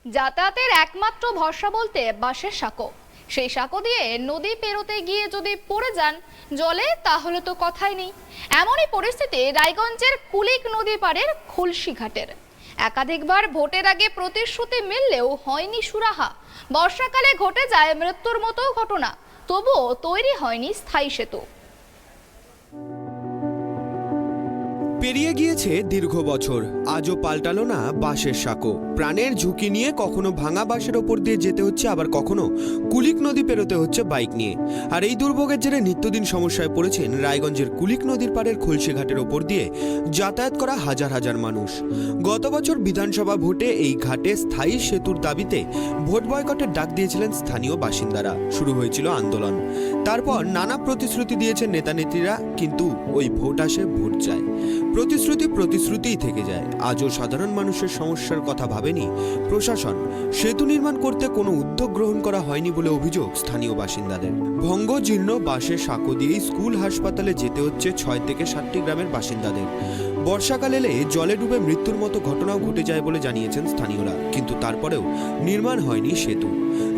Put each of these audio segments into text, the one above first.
যাতায়াতের একমাত্র ভরসা বলতে বাসের সাঁকো। সেই সাঁকো দিয়ে নদী পেরোতে গিয়ে যদি পড়ে যান জলে তাহলে তো কথাই নেই। এমনই পরিস্থিতি রায়গঞ্জের কুলিক নদী পাড়ের খুলশি ঘাটের। একাধিকবার ভোটের আগে প্রতিশ্রুতি মিললেও হয়নি সুরাহা। বর্ষাকালে ঘটে যায় মৃত্যুর মতো ঘটনা, তবুও তৈরি হয়নি স্থায়ী সেতু। পেরিয়ে গিয়েছে দীর্ঘ বছর, আজও পাল্টালো না বাঁশের সাঁকো। প্রাণের ঝুঁকি নিয়ে কখনো ভাঙা বাঁশের ওপর দিয়ে যেতে হচ্ছে, আবার কখনো কুলিক নদী পেরোতে হচ্ছে বাইক নিয়ে। আর এই দুর্ভোগের জেরে নিত্যদিন সমস্যায় পড়েছেন রায়গঞ্জের কুলিক নদীর পাড়ের খুলশি ঘাটের ওপর দিয়ে যাতায়াত করা হাজার হাজার মানুষ। গত বছর বিধানসভা ভোটে এই ঘাটে স্থায়ী সেতুর দাবিতে ভোট বয়কটের ডাক দিয়েছিলেন স্থানীয় বাসিন্দারা। শুরু হয়েছিল আন্দোলন। তারপর নানা প্রতিশ্রুতি দিয়েছেন নেতা নেত্রীরা, কিন্তু ওই ভোট আসে ভোট যায়, প্রতিশ্রুতিই থেকে যায়। আজও সাধারণ মানুষের সমস্যার কথা ভাবেনি প্রশাসন। সেতু নির্মাণ করতে কোনো উদ্যোগ গ্রহণ করা হয়নি বলে অভিযোগ স্থানীয় বাসিন্দাদের। ভঙ্গজীর্ণ বাঁশের সাঁকো দিয়েই স্কুল হাসপাতালে যেতে হচ্ছে 6 থেকে 7টি গ্রামের বাসিন্দাদের। বর্ষাকাল এলে জলে ডুবে মৃত্যুর মতো ঘটনাও ঘটে যায় বলে জানিয়েছেন স্থানীয়রা। কিন্তু তারপরেও নির্মাণ হয়নি সেতু।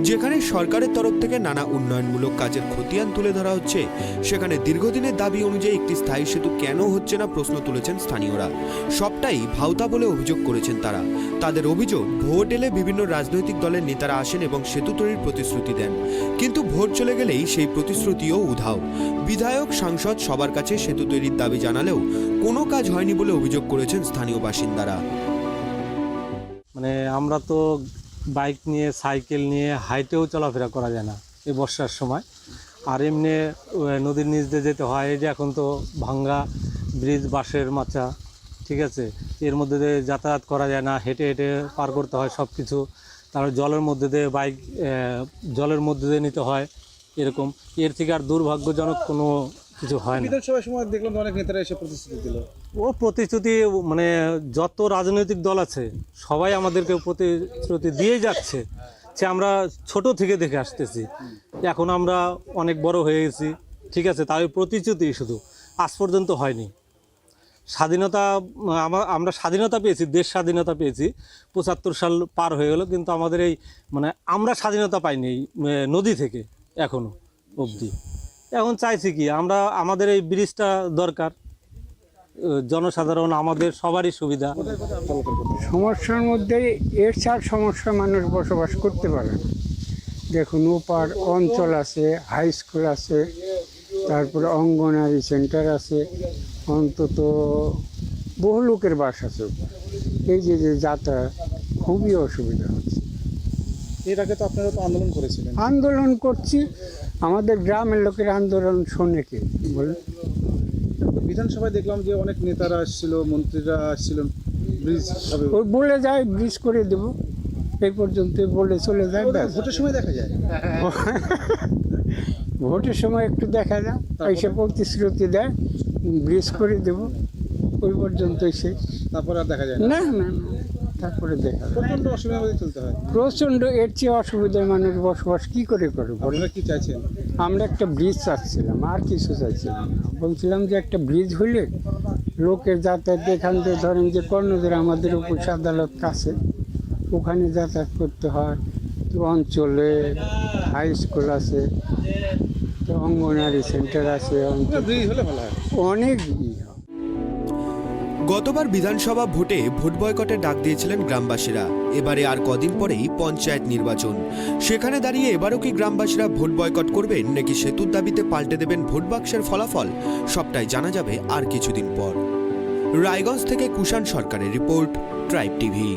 যেখানে সরকারের তরফ থেকে নানা উন্নয়নমূলক কাজের খতিয়ান তুলে ধরা হচ্ছে, সেখানে দীর্ঘদিনের দাবি অনুযায়ী একটি স্থায়ী সেতু কেন হচ্ছে না প্রশ্ন তুলেছেন স্থানীয়রা। সবটাই ভাওতা বলে অভিযোগ করেছেন তারা। তাদের অভিযোগ, ভোট এলে বিভিন্ন রাজনৈতিক দলের নেতারা আসেন এবং সেতু তৈরির প্রতিশ্রুতি দেন, কিন্তু ভোট চলে গেলেই সেই প্রতিশ্রুতিও উধাও। বিধায়ক, সাংসদ সবার কাছে সেতু তৈরির দাবি জানালেও কোনো কাজ হয়নি বলে অভিযোগ করেছেন স্থানীয় বাসিন্দারা। মানে আমরা তো বাইক নিয়ে, সাইকেল নিয়ে হাইটেও চলাফেরা করা যায় না এই বর্ষার সময়। আর এমনি নদীর নিচ দিয়ে যেতে হয়। এই যে এখন তো ভাঙ্গা ব্রিজ, বাঁশের মাচা, ঠিক আছে, এর মধ্যে দিয়ে যাতায়াত করা যায় না, হেঁটে হেঁটে পার করতে হয় সব কিছু। তারপর জলের মধ্যে দিয়ে বাইক জলের মধ্যে দিয়ে নিতে হয়, এরকম। এর থেকে আর দুর্ভাগ্যজনক কোনো কিছু হয় না। বিধানসভার সময় দেখলাম অনেক নেতারা এসে প্রতিশ্রুতি দিল। ও প্রতিশ্রুতি মানে যত রাজনৈতিক দল আছে সবাই আমাদেরকে প্রতিশ্রুতি দিয়ে যাচ্ছে, যে আমরা ছোট থেকে দেখে আসতেছি। এখন আমরা অনেক বড় হয়ে গেছি, ঠিক আছে, তাই প্রতিশ্রুতি শুধু আজ পর্যন্ত হয়নি। স্বাধীনতা আমরা স্বাধীনতা পেয়েছি, দেশ স্বাধীনতা পেয়েছি, 75 সাল পার হয়ে গেল, কিন্তু আমাদের এই মানে আমরা স্বাধীনতা পাইনি এই নদী থেকে এখনো অবধি। এখন চাইছি কি, আমরা আমাদের এই ব্রিজটা দরকার, জনসাধারণ আমাদের সবারই সুবিধা। সমস্যার মধ্যে এর চার সমস্যা মানুষ বসবাস করতে পারে না। দেখুন, ওপার অঞ্চল আছে, হাই স্কুল আছে, তারপরে অঙ্গনারী সেন্টার আছে, অন্তত বহু লোকের বাস আছে। এই যে যাতায়াত খুবই অসুবিধা হচ্ছে। এর আগে তো আপনারা তো আন্দোলন করেছিলেন। আন্দোলন করছি, আমাদের গ্রামের লোকের আন্দোলন শোনে কে বলে। বিধানসভায় দেখলাম যে অনেক নেতারা আসছিল, মন্ত্রীরা আসছিলেন, ব্রিজ হবে ওই বলে যায় ব্রিজ করে দেব, এই পর্যন্ত বলে চলে যায়। ভোটের সময় দেখা যায়। ভোটের সময় একটু দেখা যায়, এসে প্রতিশ্রুতি দেয় ব্রিজ করে দেব, ওই পর্যন্তই শেষ। তারপর আর দেখা যায় না না না, তারপরে দেখা যায়। প্রচন্ড অসুবিধার মধ্যে চলতে হয়। প্রচণ্ড, এর চেয়ে অসুবিধায় মানুষ বসবাস কী করে করবে? আপনারা কি চাইছেন? আমরা একটা ব্রিজ চাচ্ছিলাম, আর কিছু চাইছিলাম না। বলছিলাম যে একটা ব্রিজ হলে লোকের যাতায়াত, এখান থেকে ধরেন যে কর্ণদের আমাদের অফিস আদালত কাছে, ওখানে যাতায়াত করতে হয়। তো অঞ্চলে হাই স্কুল আছে, তো অঙ্গনারী সেন্টার আছে, ব্রিজ হলে ভালো হয়। অনেক গতবার বিধানসভা ভোটে ভোট বয়কটের ডাক দিয়েছিলেন গ্রামবাসীরা। এবারে আর কদিন পরেই পঞ্চায়েত নির্বাচন। সেখানে দাঁড়িয়ে এবারও কি গ্রামবাসীরা ভোট বয়কট করবেন, নাকি সেতুর দাবিতে পাল্টে দেবেন ভোট বাক্সের ফলাফল? সবটাই জানা যাবে আর কিছুদিন পর। রায়গঞ্জ থেকে কুষাণ সরকারের রিপোর্ট, ট্রাইব টিভি।